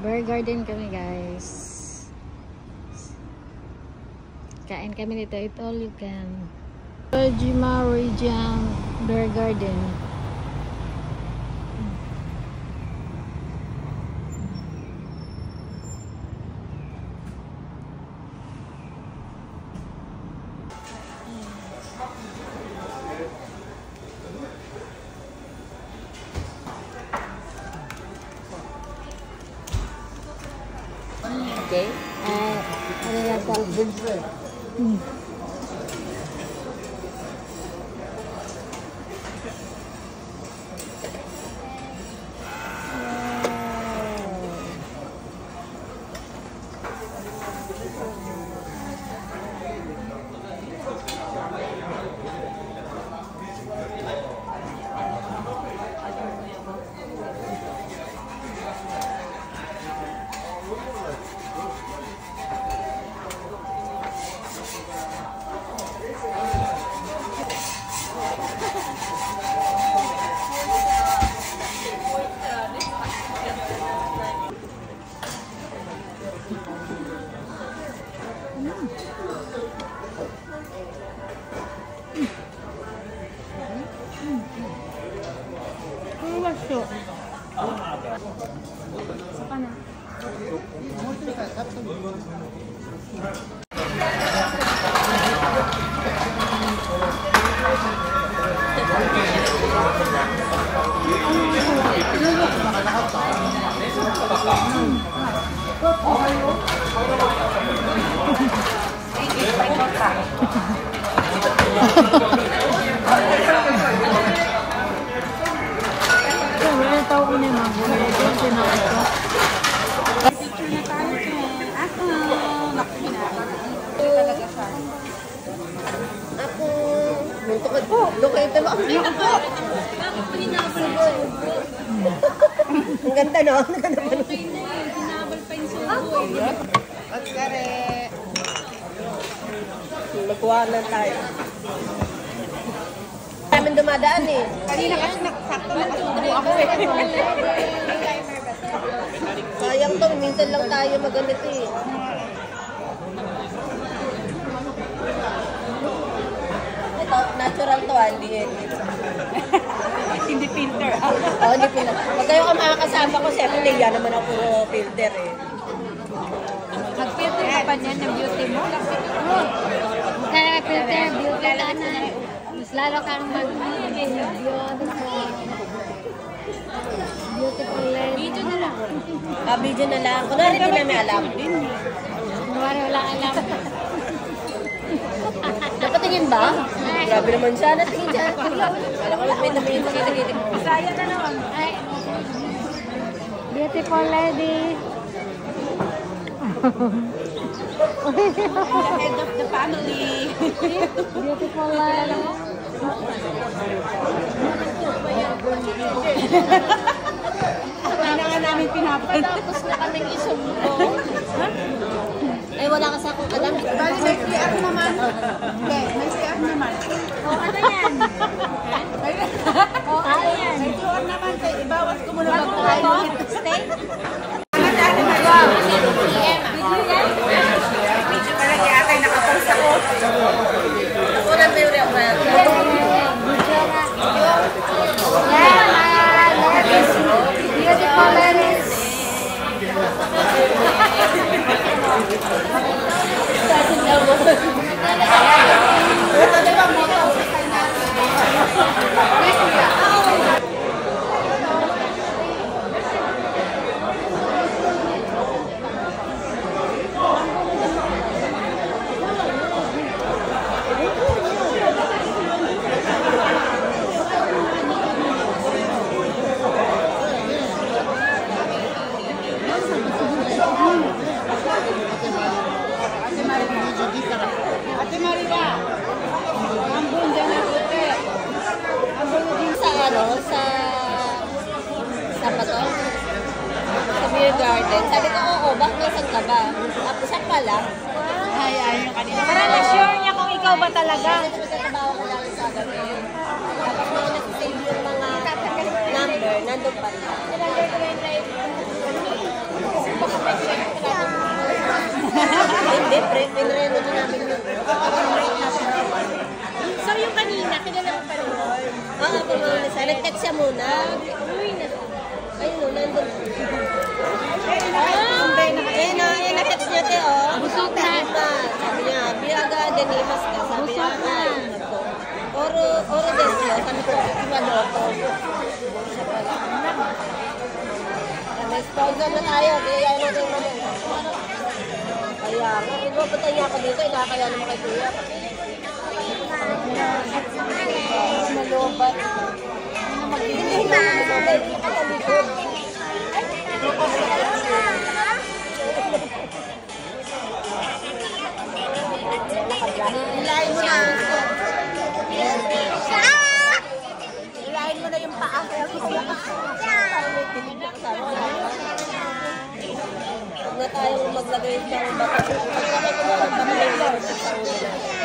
Bear Garden kami, guys. Kain kami dito. Ito all you can. Jima Region Bear Garden. Okay. Ano nga po? Tukad po. Dokete mo. Ang ganda, no? Ang ganda pa. At kare. Magkuha lang tayo. Namin dumadaan eh. Kanina kasi naksakto na kasubo ako eh. Sayang to. Minsan lang tayo maganito eh. Natural to, hindi edit. Hindi filter. Oo, hindi filter. Pag kayo ka makakasama ko, siyempre, yan naman ako puro filter eh. Mag-filter ka pa niyan ng beauty mo? Kaya filter, beauty ka na. Mas lalo kang mag-beauty. Beautiful lady. Video na lang. Video na lang. Kunwari din namin alam. Kunwari wala alam. Napatingin ba? Grabe naman siya. Natingin siya. Alam ko, may namin makita-kita. Masaya na naman. Ay, beautiful lady. The head of the family. Beautiful lady. Kailangan namin pinapan. Tapos na kaming isumbong. Ay, wala ka sa akong alam. Bali, may CR naman. Hindi, may CR naman. O, ano yan? O, ano yan? May CR naman. Ibawas ko muna Bago mag-try. mo? Stay? Video pala kaya atay nakapost ako. Ako na may uri ako na. Beautiful ladies. Ate Marina, ambon dyan na puti. Sa ano, sa ba to? Sa beer garden. Sabi ko, oo, bakit nasan ka ba? Tapos siya pala. Ay, yung kanina. Para na-sure niya kung ikaw ba talaga. Kasi nagtatrabaho ko lang sa gabi. Tapos nung nag-save yung mga number, nandun pa rin. Siyempre, pinreno na namin yun. So yung kanina, kilala mo pa rin? Oo, pumunta siya. Nag-text siya muna. Ayun, nandun. Ayun, na-text niya, te, oh. Busog na. Sabi niya, Biaga, Denimas ka. Sabi niya, Busog na. Oro Desio. Sabi ko, Iwaloto. Siya pala. May sponsor na tayo. Kaya natin naman. Kaya, pinuputay niya ako dito. Kaya naman kay Kuya. Malubat. Hindi na. Nakalikod. Ilahin mo na. Ilahin mo na yung paa. Huwag na tayong maglagay ng bato. Huwag na tayong maglagay ng bato.